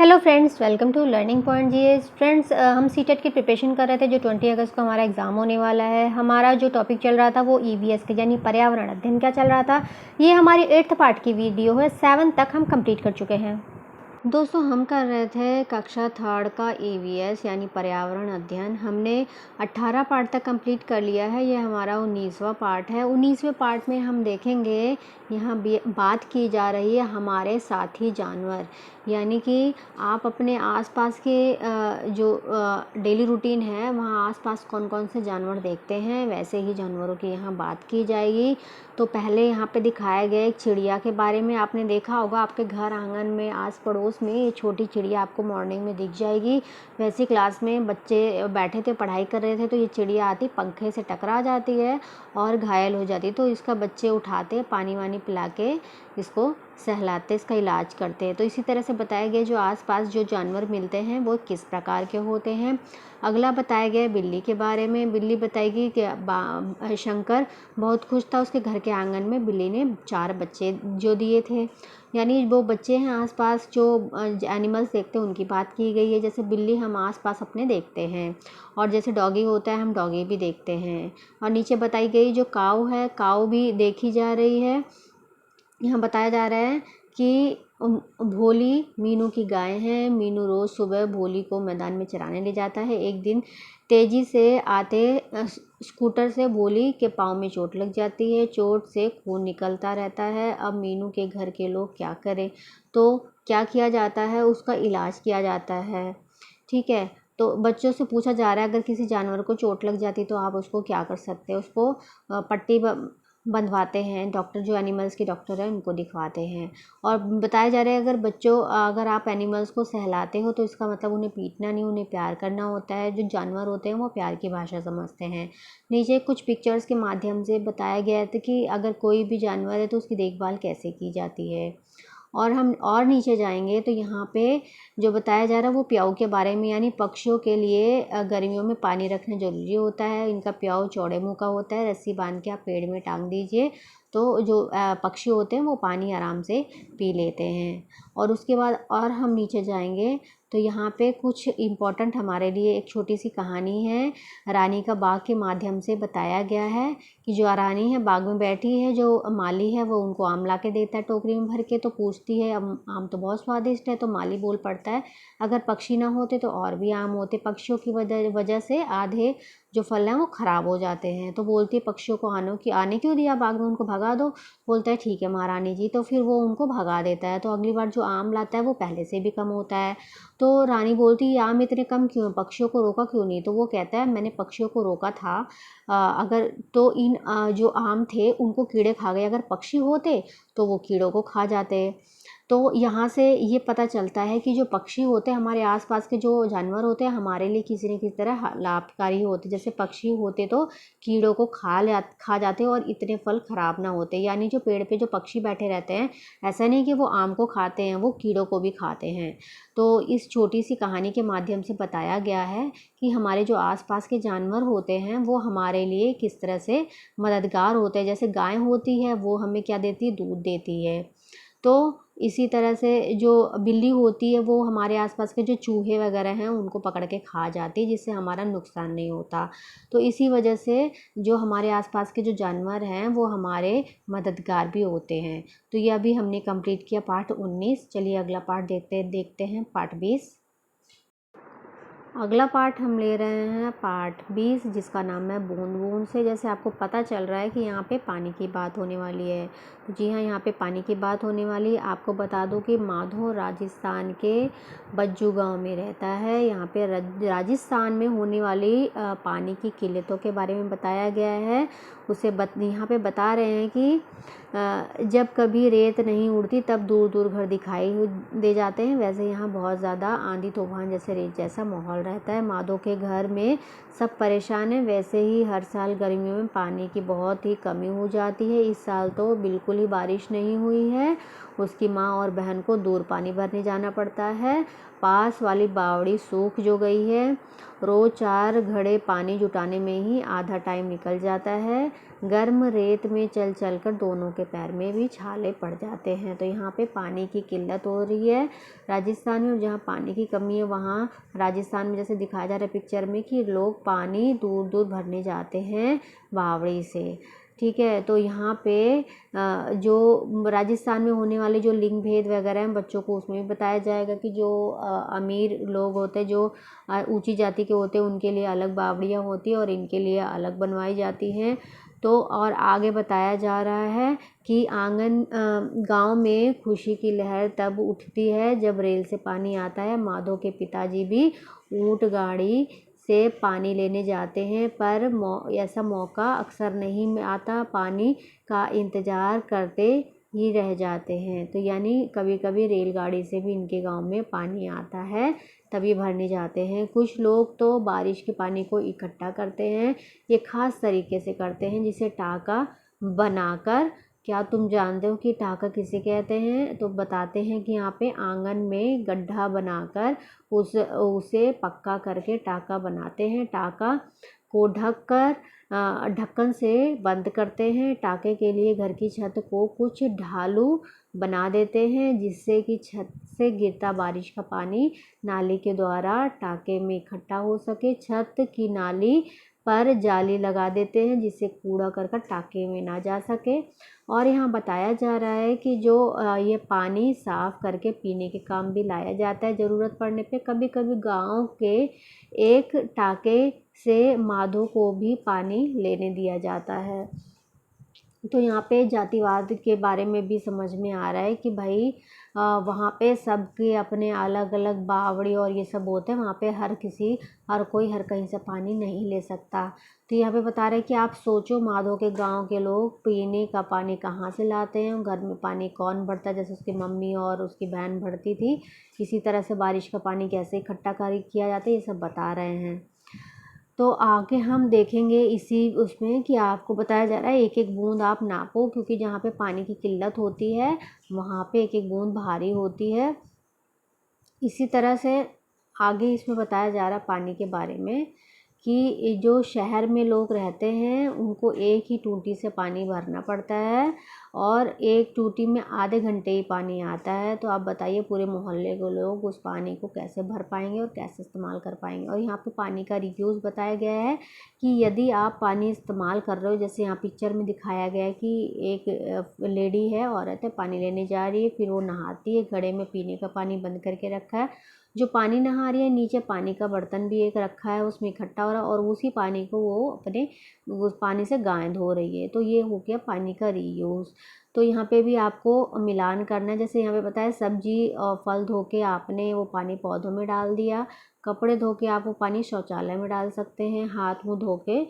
Hello friends, welcome to learning point GS. Friends, हम CTET की preparation कर रहे थे जो 20 अगस्त को हमारा एग्ज़ाम होने वाला है। हमारा जो टॉपिक चल रहा था वो ईवीएस के यानी पर्यावरण अध्ययन का चल रहा था। ये हमारी 8th पार्ट की वीडियो है। 7 तक हम कंप्लीट कर चुके हैं। दोस्तों, हम कर रहे थे कक्षा 3rd का ईवीएस यानी पर्यावरण अध्ययन। हमने 18 पार्ट तक कंप्लीट कर लिया है। ये हमारा 19वां पार्ट है। 19वें पार्ट में हम देखेंगे, यहाँ बात की जा रही है हमारे साथी जानवर, यानी कि आप अपने आसपास के जो डेली रूटीन है वहाँ आसपास कौन कौन से जानवर देखते हैं, वैसे ही जानवरों की यहाँ बात की जाएगी। तो पहले यहाँ पे दिखाया गया एक चिड़िया के बारे में। आपने देखा होगा आपके घर आंगन में आस पड़ोस में ये छोटी चिड़िया आपको मॉर्निंग में दिख जाएगी। वैसे क्लास में बच्चे बैठे थे, पढ़ाई कर रहे थे, तो ये चिड़िया आती पंखे से टकरा जाती है और घायल हो जाती है। तो इसका बच्चे उठाते, पानी वानी पिला के इसको सहलाते, इसका इलाज करते हैं। तो इसी तरह से बताया गया जो आसपास जो जानवर मिलते हैं वो किस प्रकार के होते हैं। अगला बताया गया बिल्ली के बारे में। बिल्ली बताएगी कि शंकर बहुत खुश था, उसके घर के आंगन में बिल्ली ने 4 बच्चे जो दिए थे। यानी वो बच्चे हैं आसपास जो एनिमल्स देखते हैं उनकी बात की गई है। जैसे बिल्ली हम आसपास अपने देखते हैं, और जैसे डॉगी होता है हम डॉगी भी देखते हैं। और नीचे बताई गई जो काऊ है, काऊ भी देखी जा रही है। यहाँ बताया जा रहा है कि भोली मीनू की गाय है। मीनू रोज़ सुबह भोली को मैदान में चराने ले जाता है। एक दिन तेज़ी से आते स्कूटर से भोली के पाँव में चोट लग जाती है। चोट से खून निकलता रहता है। अब मीनू के घर के लोग क्या करें? तो क्या किया जाता है? उसका इलाज किया जाता है। ठीक है, तो बच्चों से पूछा जा रहा है अगर किसी जानवर को चोट लग जाती तो आप उसको क्या कर सकते हैं? उसको पट्टी बंधवाते हैं। डॉक्टर जो एनिमल्स के डॉक्टर हैं उनको दिखवाते हैं। और बताया जा रहा है अगर आप एनिमल्स को सहलाते हो तो इसका मतलब उन्हें पीटना नहीं, उन्हें प्यार करना होता है। जो जानवर होते हैं वो प्यार की भाषा समझते हैं। नीचे कुछ पिक्चर्स के माध्यम से बताया गया था कि अगर कोई भी जानवर है तो उसकी देखभाल कैसे की जाती है। और हम और नीचे जाएंगे तो यहाँ पे जो बताया जा रहा है वो प्याऊ के बारे में, यानी पक्षियों के लिए गर्मियों में पानी रखना ज़रूरी होता है। इनका प्याऊ चौड़े मुंह का होता है। रस्सी बांध के आप पेड़ में टांग दीजिए तो जो पक्षी होते हैं वो पानी आराम से पी लेते हैं। और उसके बाद और हम नीचे जाएंगे तो यहाँ पे कुछ इम्पोर्टेंट हमारे लिए एक छोटी सी कहानी है। रानी का बाग के माध्यम से बताया गया है कि जो रानी है बाग में बैठी है, जो माली है वो उनको आम ला के देता है टोकरी में भर के। तो पूछती है आम तो बहुत स्वादिष्ट है। तो माली बोल पड़ता है अगर पक्षी ना होते तो और भी आम होते। पक्षियों की वजह से आधे जो फल हैं वो ख़राब हो जाते हैं। तो बोलती है पक्षियों को आने क्यों दिया बाग में, उनको भगा दो। बोलता है ठीक है महारानी जी। तो फिर वो उनको भगा देता है। तो अगली बार जो आम लाता है वो पहले से भी कम होता है। तो रानी बोलती है आम इतने कम क्यों हैं, पक्षियों को रोका क्यों नहीं? तो वो कहता है मैंने पक्षियों को रोका था अगर तो इन जो आम थे उनको कीड़े खा गए। अगर पक्षी होते तो वो कीड़ों को खा जाते। तो यहाँ से ये पता चलता है कि जो पक्षी होते हैं, हमारे आसपास के जो जानवर होते हैं, हमारे लिए किसी न किसी तरह लाभकारी होते। जैसे पक्षी होते तो कीड़ों को खा जाते और इतने फल ख़राब ना होते। यानी जो पेड़ पे जो पक्षी बैठे रहते हैं, ऐसा नहीं कि वो आम को खाते हैं, वो कीड़ों को भी खाते हैं। तो इस छोटी सी कहानी के माध्यम से बताया गया है कि हमारे जो आसपास के जानवर होते हैं वो हमारे लिए किस तरह से मददगार होते हैं। जैसे गाय होती है वो हमें क्या देती है? दूध देती है। तो इसी तरह से जो बिल्ली होती है वो हमारे आसपास के जो चूहे वगैरह हैं उनको पकड़ के खा जाती है, जिससे हमारा नुकसान नहीं होता। तो इसी वजह से जो हमारे आसपास के जो जानवर हैं वो हमारे मददगार भी होते हैं। तो ये अभी हमने कंप्लीट किया पार्ट 19। चलिए अगला पार्ट देखते हैं पार्ट 20। अगला पार्ट हम ले रहे हैं पार्ट 20, जिसका नाम है बूंद बूंद से। जैसे आपको पता चल रहा है कि यहाँ पे पानी की बात होने वाली है। तो जी हाँ, यहाँ पे पानी की बात होने वाली है। आपको बता दूँ कि माधो राजस्थान के बज्जू गांव में रहता है। यहाँ पे राजस्थान में होने वाली पानी की किल्लतों के बारे में बताया गया है। यहाँ पे बता रहे हैं कि जब कभी रेत नहीं उड़ती तब दूर दूर घर दिखाई दे जाते हैं। वैसे यहाँ बहुत ज़्यादा आंधी तूफान जैसे रेत जैसा माहौल रहता है। माधो के घर में सब परेशान हैं। वैसे ही हर साल गर्मियों में पानी की बहुत ही कमी हो जाती है। इस साल तो बिल्कुल ही बारिश नहीं हुई है। उसकी माँ और बहन को दूर पानी भरने जाना पड़ता है। पास वाली बावड़ी सूख जो गई है। रोज़ 4 घड़े पानी जुटाने में ही आधा टाइम निकल जाता है। गर्म रेत में चल चल कर दोनों के पैर में भी छाले पड़ जाते हैं। तो यहाँ पे पानी की किल्लत हो रही है राजस्थान में, और जहाँ पानी की कमी है वहाँ राजस्थान में जैसे दिखाया जा रहा है पिक्चर में कि लोग पानी दूर दूर भरने जाते हैं बावड़ी से। ठीक है, तो यहाँ पे जो राजस्थान में होने वाले जो लिंग भेद वगैरह हैं बच्चों को उसमें भी बताया जाएगा कि जो अमीर लोग होते हैं, जो ऊंची जाति के होते हैं, उनके लिए अलग बावड़ियाँ होती हैं और इनके लिए अलग बनवाई जाती हैं। तो और आगे बताया जा रहा है कि गांव में खुशी की लहर तब उठती है जब रेल से पानी आता है। माधव के पिताजी भी ऊंट गाड़ी से पानी लेने जाते हैं, पर ऐसा मौका अक्सर नहीं आता, पानी का इंतज़ार करते ही रह जाते हैं। तो यानी कभी कभी रेलगाड़ी से भी इनके गांव में पानी आता है, तभी भरने जाते हैं। कुछ लोग तो बारिश के पानी को इकट्ठा करते हैं, ये खास तरीके से करते हैं जिसे टाका बनाकर। क्या तुम जानते हो कि टाका किसे कहते हैं? तो बताते हैं कि यहाँ पे आंगन में गड्ढा बनाकर उसे पक्का करके टाका बनाते हैं। टाका को ढक्कन से बंद करते हैं। टाके के लिए घर की छत को कुछ ढालू बना देते हैं, जिससे कि छत से गिरता बारिश का पानी नाली के द्वारा टाके में इकट्ठा हो सके। छत की नाली पर जाली लगा देते हैं जिससे कूड़ा करकट टाके में ना जा सके। और यहाँ बताया जा रहा है कि जो ये पानी साफ करके पीने के काम भी लाया जाता है ज़रूरत पड़ने पे। कभी कभी गांव के एक टाके से माधो को भी पानी लेने दिया जाता है। तो यहाँ पे जातिवाद के बारे में भी समझ में आ रहा है कि भाई वहाँ पे सबके अपने अलग अलग बावड़ी और ये सब होते हैं। वहाँ पे हर कोई हर कहीं से पानी नहीं ले सकता। तो यहाँ पे बता रहे हैं कि आप सोचो, माधो के गांव के लोग पीने का पानी कहाँ से लाते हैं, घर में पानी कौन भरता है, जैसे उसकी मम्मी और उसकी बहन भरती थी, इसी तरह से बारिश का पानी कैसे इकट्ठा किया जाता है, ये सब बता रहे हैं। तो आगे हम देखेंगे इसी उसमें कि आपको बताया जा रहा है एक एक बूंद आप नापो, क्योंकि जहाँ पे पानी की किल्लत होती है वहाँ पे एक एक बूंद भारी होती है। इसी तरह से आगे इसमें बताया जा रहा है पानी के बारे में कि जो शहर में लोग रहते हैं उनको एक ही टूटी से पानी भरना पड़ता है, और एक टूटी में आधे घंटे ही पानी आता है। तो आप बताइए पूरे मोहल्ले के लोग उस पानी को कैसे भर पाएंगे और कैसे इस्तेमाल कर पाएंगे। और यहाँ पे पानी का रीयूज़ बताया गया है कि यदि आप पानी इस्तेमाल कर रहे हो, जैसे यहाँ पिक्चर में दिखाया गया है कि एक लेडी है, औरत है, पानी लेने जा रही है, फिर वो नहाती है, घड़े में पीने का पानी बंद करके रखा है, जो पानी नहा रही है नीचे पानी का बर्तन भी एक रखा है उसमें इकट्ठा हो रहा है, और उसी पानी को वो अपने उस पानी से गाय धो रही है। तो ये हो गया पानी का रीयूज़। तो यहाँ पे भी आपको मिलान करना है, जैसे यहाँ पे बताया सब्जी और फल धो के आपने वो पानी पौधों में डाल दिया, कपड़े धो के आप वो पानी शौचालय में डाल सकते हैं, हाथ मुँह धो के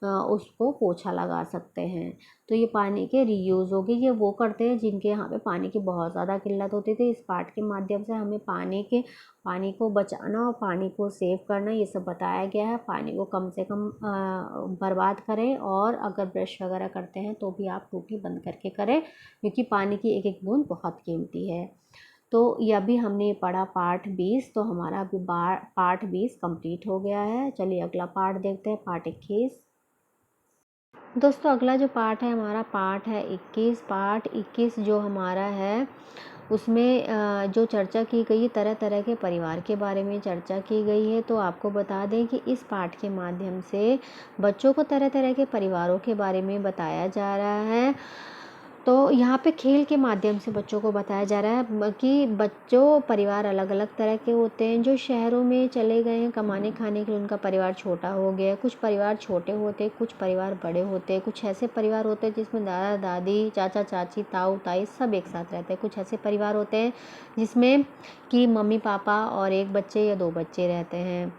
उसको पोछा लगा सकते हैं। तो ये पानी के रीयूज़ हो गए। ये वो करते हैं जिनके यहाँ पे पानी की बहुत ज़्यादा किल्लत होती थी। इस पाठ के माध्यम से हमें पानी को बचाना और पानी को सेव करना ये सब बताया गया है। पानी को कम से कम बर्बाद करें, और अगर ब्रश वगैरह करते हैं तो भी आप टूटी बंद करके करें, क्योंकि पानी की एक एक बूंद बहुत कीमती है। तो यह भी हमने पढ़ा पाठ 20। तो हमारा अभी पाठ 20 कंप्लीट हो गया है। चलिए अगला पाठ देखते हैं, पाठ 21। दोस्तों अगला जो पाठ है हमारा पाठ है 21। पाठ 21 जो हमारा है उसमें जो चर्चा की गई तरह तरह के परिवार के बारे में चर्चा की गई है। तो आपको बता दें कि इस पाठ के माध्यम से बच्चों को तरह तरह के परिवारों के बारे में बताया जा रहा है। तो यहाँ पे खेल के माध्यम से बच्चों को बताया जा रहा है कि बच्चों परिवार अलग अलग तरह के होते हैं। जो शहरों में चले गए हैं कमाने खाने के लिए उनका परिवार छोटा हो गया है, कुछ परिवार छोटे होते हैं, कुछ परिवार बड़े होते हैं, कुछ ऐसे परिवार होते हैं जिसमें दादा दादी चाचा चाची ताऊ ताई सब एक साथ रहते हैं, कुछ ऐसे परिवार होते हैं जिसमें कि मम्मी पापा और एक बच्चे या दो बच्चे रहते हैं।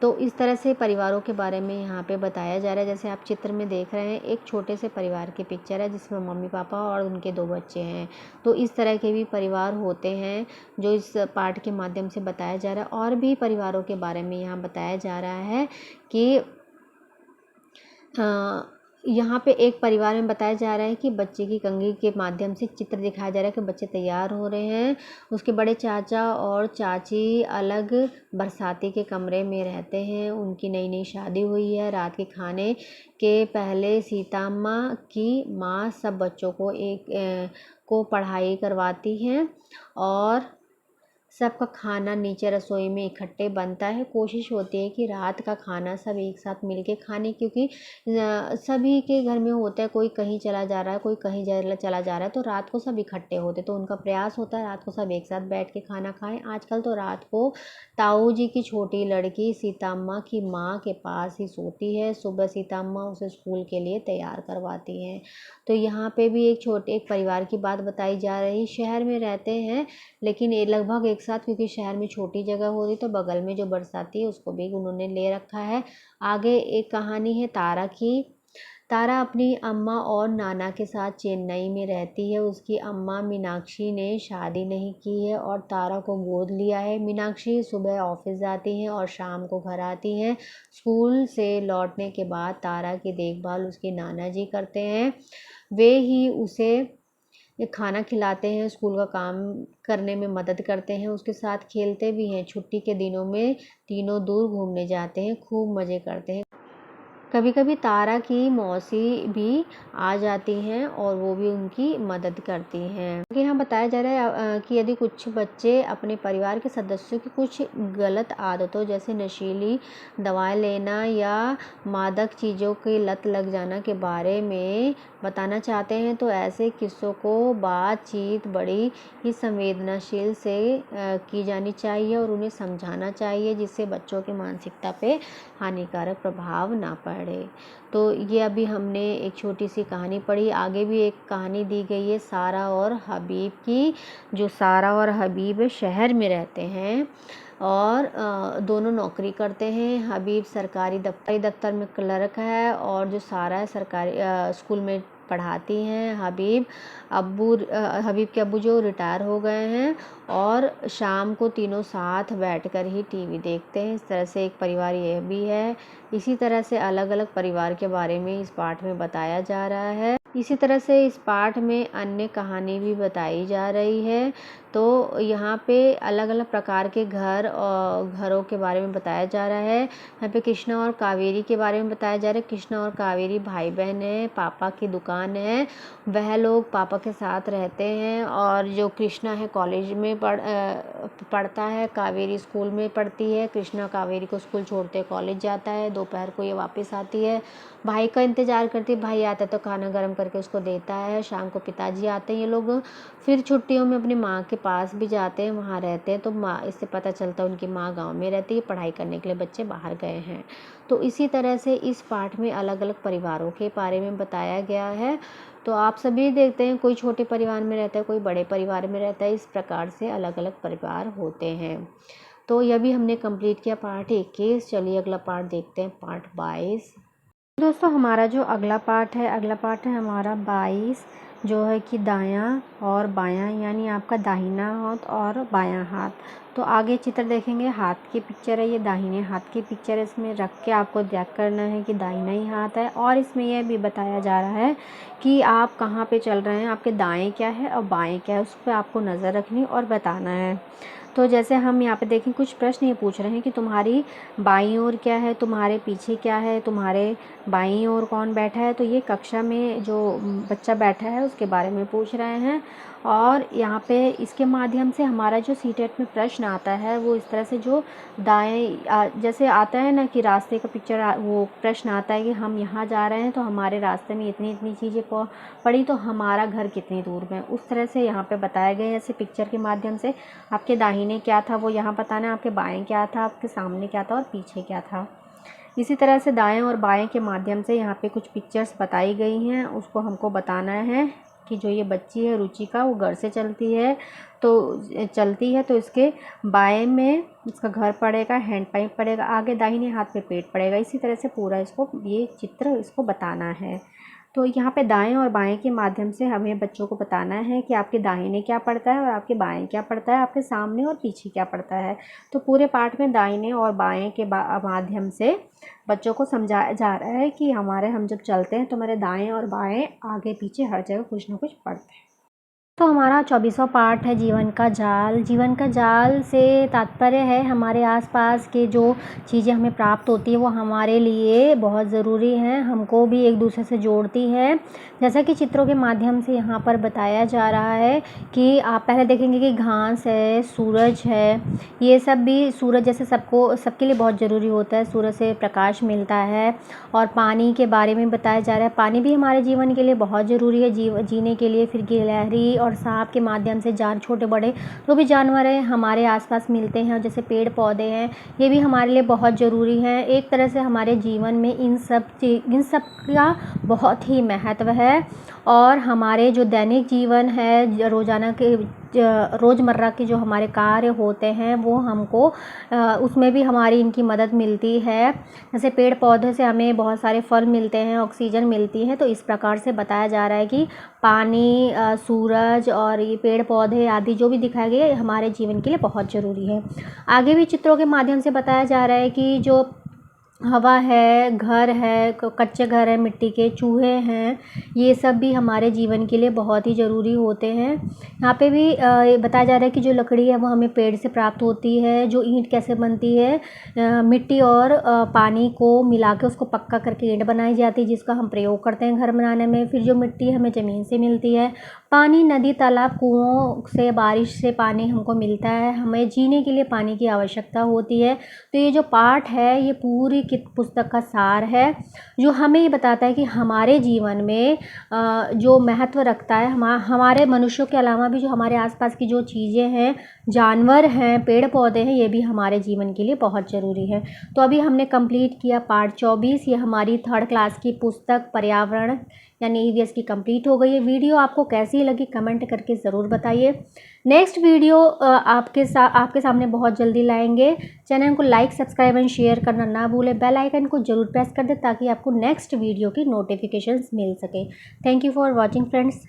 तो इस तरह से परिवारों के बारे में यहाँ पे बताया जा रहा है। जैसे आप चित्र में देख रहे हैं एक छोटे से परिवार की पिक्चर है जिसमें मम्मी पापा और उनके दो बच्चे हैं। तो इस तरह के भी परिवार होते हैं जो इस पाठ के माध्यम से बताया जा रहा है। और भी परिवारों के बारे में यहाँ बताया जा रहा है कि यहाँ पे एक परिवार में बताया जा रहा है कि बच्चे की कंघी के माध्यम से चित्र दिखाया जा रहा है कि बच्चे तैयार हो रहे हैं। उसके बड़े चाचा और चाची अलग बरसाती के कमरे में रहते हैं। उनकी नई नई शादी हुई है। रात के खाने के पहले सीताम्मा की माँ सब बच्चों को पढ़ाई करवाती हैं और सबका खाना नीचे रसोई में इकट्ठे बनता है। कोशिश होती है कि रात का खाना सब एक साथ मिलके खाने, क्योंकि सभी के घर में होता है, कोई कहीं चला जा रहा है, कोई कहीं चला जा रहा है, तो रात को सब इकट्ठे होते, तो उनका प्रयास होता है रात को सब एक साथ बैठ के खाना खाएं। आजकल तो रात को ताऊ जी की छोटी लड़की सीताम्मा की माँ के पास ही सोती है। सुबह सीताम्मा उसे स्कूल के लिए तैयार करवाती हैं। तो यहाँ पे भी एक परिवार की बात बताई जा रही। शहर में रहते हैं लेकिन ये लगभग एक साथ, क्योंकि शहर में छोटी जगह हो रही, तो बगल में जो बरसाती है उसको भी उन्होंने ले रखा है। आगे एक कहानी है तारा की। तारा अपनी अम्मा और नाना के साथ चेन्नई में रहती है। उसकी अम्मा मीनाक्षी ने शादी नहीं की है और तारा को गोद लिया है। मीनाक्षी सुबह ऑफिस जाती हैं और शाम को घर आती हैं। स्कूल से लौटने के बाद तारा की देखभाल उसके नाना जी करते हैं। वे ही उसे खाना खिलाते हैं, स्कूल का काम करने में मदद करते हैं, उसके साथ खेलते भी हैं। छुट्टी के दिनों में तीनों दूर घूमने जाते हैं, खूब मज़े करते हैं। कभी कभी तारा की मौसी भी आ जाती हैं और वो भी उनकी मदद करती हैं। यहाँ बताया जा रहा है कि यदि कुछ बच्चे अपने परिवार के सदस्यों की कुछ गलत आदतों जैसे नशीली दवाएं लेना या मादक चीज़ों की लत लग जाना के बारे में बताना चाहते हैं, तो ऐसे किस्सों को बातचीत बड़ी ही संवेदनशील से की जानी चाहिए और उन्हें समझाना चाहिए, जिससे बच्चों की मानसिकता पे हानिकारक प्रभाव ना पड़े। तो ये अभी हमने एक छोटी सी कहानी पढ़ी। आगे भी एक कहानी दी गई है सारा और हबीब की। जो सारा और हबीब शहर में रहते हैं और दोनों नौकरी करते हैं। हबीब सरकारी दफ्तर में क्लर्क है और जो सारा है सरकारी स्कूल में पढ़ाती हैं। हबीब के अब्बू जो रिटायर हो गए हैं और शाम को तीनों साथ बैठकर ही टीवी देखते हैं। इस तरह से एक परिवार यह भी है। इसी तरह से अलग अलग परिवार के बारे में इस पाठ में बताया जा रहा है। इसी तरह से इस पाठ में अन्य कहानी भी बताई जा रही है। तो यहाँ पे अलग अलग प्रकार के घरों के बारे में बताया जा रहा है। यहाँ पे कृष्णा और कावेरी के बारे में बताया जा रहा है। कृष्णा और कावेरी भाई बहन हैं। पापा की दुकान है, वह लोग पापा के साथ रहते हैं। और जो कृष्णा है कॉलेज में पढ़ता है, कावेरी स्कूल में पढ़ती है। कृष्णा कावेरी को स्कूल छोड़ते कॉलेज जाता है। दोपहर को ये वापस आती है, भाई का इंतज़ार करती है। भाई आता है तो खाना गर्म करके उसको देता है। शाम को पिताजी आते हैं। ये लोग फिर छुट्टियों में अपनी माँ के पास भी जाते हैं, वहाँ रहते हैं। तो माँ, इससे पता चलता है उनकी माँ गांव में रहती है, पढ़ाई करने के लिए बच्चे बाहर गए हैं। तो इसी तरह से इस पाठ में अलग अलग परिवारों के बारे में बताया गया है। तो आप सभी देखते हैं, कोई छोटे परिवार में रहता है, कोई बड़े परिवार में रहता है। इस प्रकार से अलग अलग परिवार होते हैं। तो यह भी हमने कंप्लीट किया पार्ट 21। चलिए अगला पार्ट देखते हैं, पार्ट 22। दोस्तों हमारा जो अगला पार्ट है हमारा 22, जो है कि दायां और बायां, यानी आपका दाहिना हाथ और बायां हाथ। तो आगे चित्र देखेंगे, हाथ की पिक्चर है, ये दाहिने हाथ की पिक्चर है। इसमें रख के आपको याद करना है कि दाहिना ही हाथ है। और इसमें यह भी बताया जा रहा है कि आप कहाँ पे चल रहे हैं, आपके दाएं क्या है और बाएं क्या है, उस पर आपको नज़र रखनी और बताना है। तो जैसे हम यहाँ पे देखें, कुछ प्रश्न ये पूछ रहे हैं कि तुम्हारी बाईं ओर क्या है, तुम्हारे पीछे क्या है, तुम्हारे बाईं ओर कौन बैठा है। तो ये कक्षा में जो बच्चा बैठा है उसके बारे में पूछ रहे हैं। और यहाँ पे इसके माध्यम से हमारा जो सीटेट में प्रश्न आता है वो इस तरह से, जो दाएं जैसे आता है ना कि रास्ते का पिक्चर, वो प्रश्न आता है कि हम यहाँ जा रहे हैं तो हमारे रास्ते में इतनी इतनी चीज़ें पड़ी, तो हमारा घर कितनी दूर में, उस तरह से यहाँ पे बताया गया है। ऐसे पिक्चर के माध्यम से आपके दाहिने क्या था वो यहाँ बताना है, आपके बाएं क्या था, आपके सामने क्या था और पीछे क्या था। इसी तरह से दाएं और बाएं के माध्यम से यहाँ पे कुछ पिक्चर्स बताई गई हैं, उसको हमको बताना है कि जो ये बच्ची है रुचिका, वो घर से चलती है तो इसके बाएं में इसका घर पड़ेगा, हैंड पाइप पड़ेगा, आगे दाहिने हाथ पे पेट पड़ेगा। इसी तरह से पूरा इसको ये चित्र इसको बताना है। तो यहाँ पे दाएं और बाएं के माध्यम से हमें बच्चों को बताना है कि आपके दाहिने क्या पड़ता है और आपके बाएं क्या पड़ता है, आपके सामने और पीछे क्या पड़ता है। तो पूरे पाठ में दाहिने और बाएं के माध्यम से बच्चों को समझाया जा रहा है कि हम जब चलते हैं तो हमारे दाएं और बाएं, आगे पीछे हर जगह कुछ ना कुछ पड़ते हैं। तो हमारा 24वां पार्ट है जीवन का जाल। जीवन का जाल से तात्पर्य है हमारे आसपास के जो चीज़ें हमें प्राप्त होती है वो हमारे लिए बहुत ज़रूरी हैं, हमको भी एक दूसरे से जोड़ती है। जैसा कि चित्रों के माध्यम से यहाँ पर बताया जा रहा है कि आप पहले देखेंगे कि घास है, सूरज है, ये सब भी सूरज जैसे सबके लिए बहुत ज़रूरी होता है, सूरज से प्रकाश मिलता है। और पानी के बारे में बताया जा रहा है, पानी भी हमारे जीवन के लिए बहुत ज़रूरी है जीने के लिए। फिर गिलहरी और सांप के माध्यम से छोटे बड़े जो भी जानवर हैं हमारे आसपास मिलते हैं, जैसे पेड़ पौधे हैं, ये भी हमारे लिए बहुत ज़रूरी हैं। एक तरह से हमारे जीवन में इन सब का बहुत ही महत्व है। और हमारे जो दैनिक जीवन है, रोज़ाना के रोज़मर्रा के जो हमारे कार्य होते हैं वो हमको उसमें भी हमारी इनकी मदद मिलती है। जैसे पेड़ पौधे से हमें बहुत सारे फल मिलते हैं, ऑक्सीजन मिलती है। तो इस प्रकार से बताया जा रहा है कि पानी, सूरज और ये पेड़ पौधे आदि जो भी दिखाए गए हमारे जीवन के लिए बहुत ज़रूरी है। आगे भी चित्रों के माध्यम से बताया जा रहा है कि जो हवा है, घर है, कच्चे घर हैं, मिट्टी के चूहे हैं, ये सब भी हमारे जीवन के लिए बहुत ही ज़रूरी होते हैं। यहाँ पे भी बताया जा रहा है कि जो लकड़ी है वो हमें पेड़ से प्राप्त होती है। जो ईंट कैसे बनती है, मिट्टी और पानी को मिला के उसको पक्का करके ईंट बनाई जाती है, जिसका हम प्रयोग करते हैं घर बनाने में। फिर जो मिट्टी हमें ज़मीन से मिलती है, पानी नदी, तालाब, कुओं से, बारिश से पानी हमको मिलता है। हमें जीने के लिए पानी की आवश्यकता होती है। तो ये जो पाठ है ये पूरी पुस्तक का सार है, जो हमें ये बताता है कि हमारे जीवन में जो महत्व रखता है, हमारे मनुष्यों के अलावा भी जो हमारे आसपास की जो चीज़ें हैं, जानवर हैं, पेड़ पौधे हैं, ये भी हमारे जीवन के लिए बहुत ज़रूरी है। तो अभी हमने कंप्लीट किया पार्ट 24। ये हमारी 3rd क्लास की पुस्तक पर्यावरण यानी ईवीएस की कंप्लीट हो गई है। वीडियो आपको कैसी लगी कमेंट करके ज़रूर बताइए। नेक्स्ट वीडियो आपके सामने बहुत जल्दी लाएंगे। चैनल को लाइक, सब्सक्राइब एंड शेयर करना ना भूलें। बेल आइकन को ज़रूर प्रेस कर दें ताकि आपको नेक्स्ट वीडियो की नोटिफिकेशंस मिल सके। Thank you for watching friends.